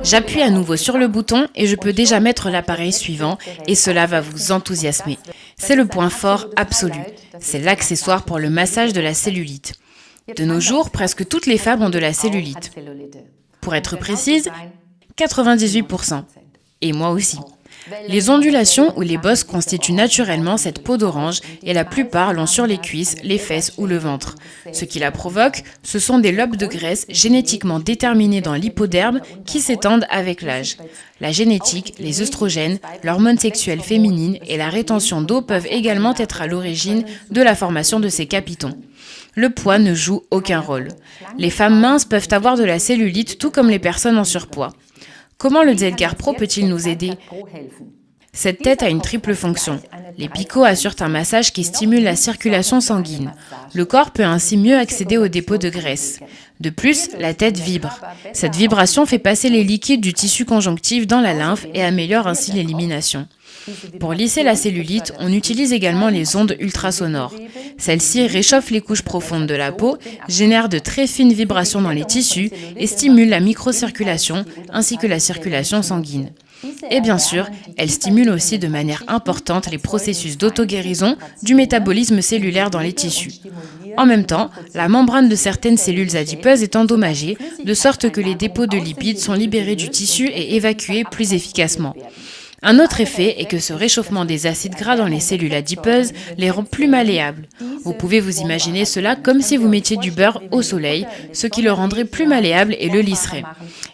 J'appuie à nouveau sur le bouton et je peux déjà mettre l'appareil suivant et cela va vous enthousiasmer. C'est le point fort absolu. C'est l'accessoire pour le massage de la cellulite. De nos jours, presque toutes les femmes ont de la cellulite. Pour être précise, 98%. Et moi aussi. Les ondulations ou les bosses constituent naturellement cette peau d'orange et la plupart l'ont sur les cuisses, les fesses ou le ventre. Ce qui la provoque, ce sont des lobes de graisse génétiquement déterminés dans l'hypoderme qui s'étendent avec l'âge. La génétique, les œstrogènes, l'hormone sexuelle féminine et la rétention d'eau peuvent également être à l'origine de la formation de ces capitons. Le poids ne joue aucun rôle. Les femmes minces peuvent avoir de la cellulite tout comme les personnes en surpoids. Comment le Z-Guard Pro peut-il nous aider? Cette tête a une triple fonction. Les picots assurent un massage qui stimule la circulation sanguine. Le corps peut ainsi mieux accéder aux dépôts de graisse. De plus, la tête vibre. Cette vibration fait passer les liquides du tissu conjonctif dans la lymphe et améliore ainsi l'élimination. Pour lisser la cellulite, on utilise également les ondes ultrasonores. Celles-ci réchauffent les couches profondes de la peau, génèrent de très fines vibrations dans les tissus et stimulent la microcirculation ainsi que la circulation sanguine. Et bien sûr, elles stimulent aussi de manière importante les processus d'auto-guérison du métabolisme cellulaire dans les tissus. En même temps, la membrane de certaines cellules adipeuses est endommagée, de sorte que les dépôts de lipides sont libérés du tissu et évacués plus efficacement. Un autre effet est que ce réchauffement des acides gras dans les cellules adipeuses les rend plus malléables. Vous pouvez vous imaginer cela comme si vous mettiez du beurre au soleil, ce qui le rendrait plus malléable et le lisserait.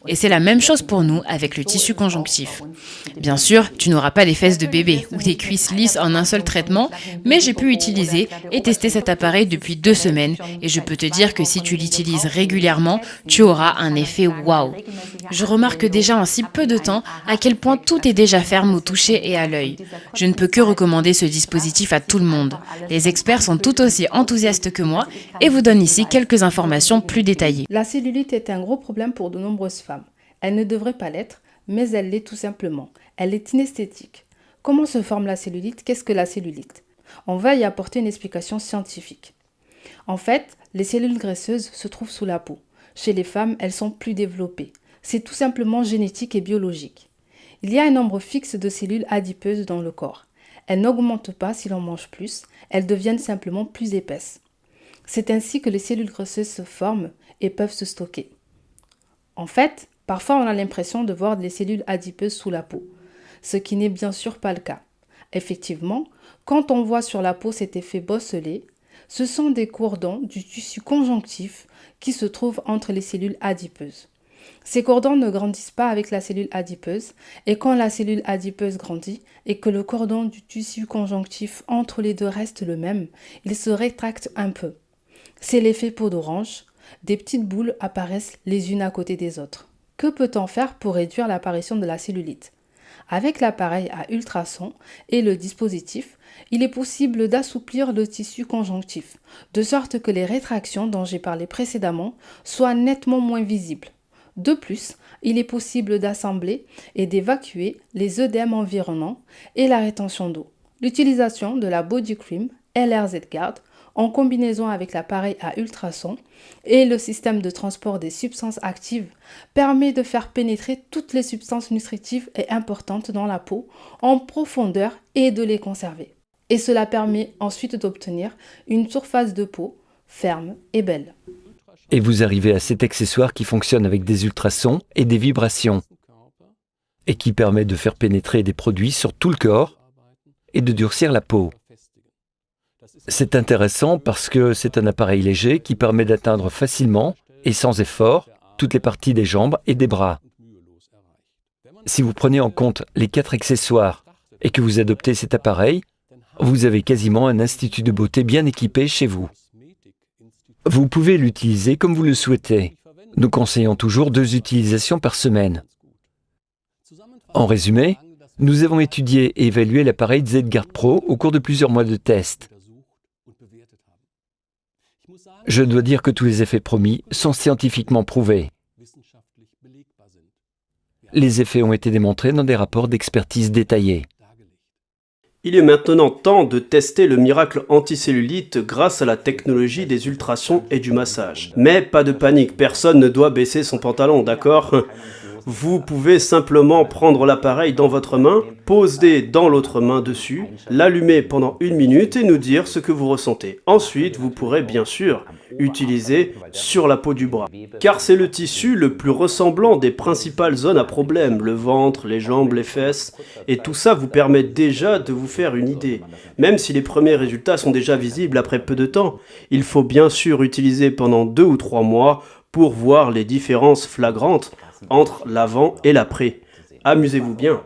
Et c'est la même chose pour nous avec le tissu conjonctif. Bien sûr, tu n'auras pas des fesses de bébé ou des cuisses lisses en un seul traitement, mais j'ai pu utiliser et tester cet appareil depuis 2 semaines et je peux te dire que si tu l'utilises régulièrement, tu auras un effet waouh. Je remarque déjà en si peu de temps à quel point tout est déjà ferme au toucher et à l'œil. Je ne peux que recommander ce dispositif à tout le monde. Les experts sont tout aussi enthousiastes que moi et vous donnent ici quelques informations plus détaillées. La cellulite est un gros problème pour de nombreuses femmes. Elle ne devrait pas l'être, mais elle l'est tout simplement. Elle est inesthétique. Comment se forme la cellulite? Qu'est-ce que la cellulite? On va y apporter une explication scientifique. En fait, les cellules graisseuses se trouvent sous la peau. Chez les femmes, elles sont plus développées. C'est tout simplement génétique et biologique. Il y a un nombre fixe de cellules adipeuses dans le corps. Elles n'augmentent pas si l'on mange plus, elles deviennent simplement plus épaisses. C'est ainsi que les cellules graisseuses se forment et peuvent se stocker. En fait, parfois on a l'impression de voir des cellules adipeuses sous la peau, ce qui n'est bien sûr pas le cas. Effectivement, quand on voit sur la peau cet effet bosselé, ce sont des cordons du tissu conjonctif qui se trouvent entre les cellules adipeuses. Ces cordons ne grandissent pas avec la cellule adipeuse et quand la cellule adipeuse grandit et que le cordon du tissu conjonctif entre les deux reste le même, il se rétracte un peu. C'est l'effet peau d'orange, des petites boules apparaissent les unes à côté des autres. Que peut-on faire pour réduire l'apparition de la cellulite? Avec l'appareil à ultrasons et le dispositif, il est possible d'assouplir le tissu conjonctif, de sorte que les rétractions dont j'ai parlé précédemment soient nettement moins visibles. De plus, il est possible d'assembler et d'évacuer les œdèmes environnants et la rétention d'eau. L'utilisation de la Body Cream LR Z-Guard en combinaison avec l'appareil à ultrasons et le système de transport des substances actives permet de faire pénétrer toutes les substances nutritives et importantes dans la peau en profondeur et de les conserver. Et cela permet ensuite d'obtenir une surface de peau ferme et belle. Et vous arrivez à cet accessoire qui fonctionne avec des ultrasons et des vibrations et qui permet de faire pénétrer des produits sur tout le corps et de durcir la peau. C'est intéressant parce que c'est un appareil léger qui permet d'atteindre facilement et sans effort toutes les parties des jambes et des bras. Si vous prenez en compte les 4 accessoires et que vous adoptez cet appareil, vous avez quasiment un institut de beauté bien équipé chez vous. Vous pouvez l'utiliser comme vous le souhaitez. Nous conseillons toujours 2 utilisations par semaine. En résumé, nous avons étudié et évalué l'appareil Z-Guard Pro au cours de plusieurs mois de tests. Je dois dire que tous les effets promis sont scientifiquement prouvés. Les effets ont été démontrés dans des rapports d'expertise détaillés. Il est maintenant temps de tester le miracle anticellulite grâce à la technologie des ultrasons et du massage. Mais pas de panique, personne ne doit baisser son pantalon, d'accord? Vous pouvez simplement prendre l'appareil dans votre main, poser dans l'autre main dessus, l'allumer pendant 1 minute et nous dire ce que vous ressentez. Ensuite, vous pourrez bien sûr utiliser sur la peau du bras, car c'est le tissu le plus ressemblant des principales zones à problème, le ventre, les jambes, les fesses, et tout ça vous permet déjà de vous faire une idée. Même si les premiers résultats sont déjà visibles après peu de temps, il faut bien sûr utiliser pendant 2 ou 3 mois pour voir les différences flagrantes entre l'avant et l'après. Amusez-vous bien.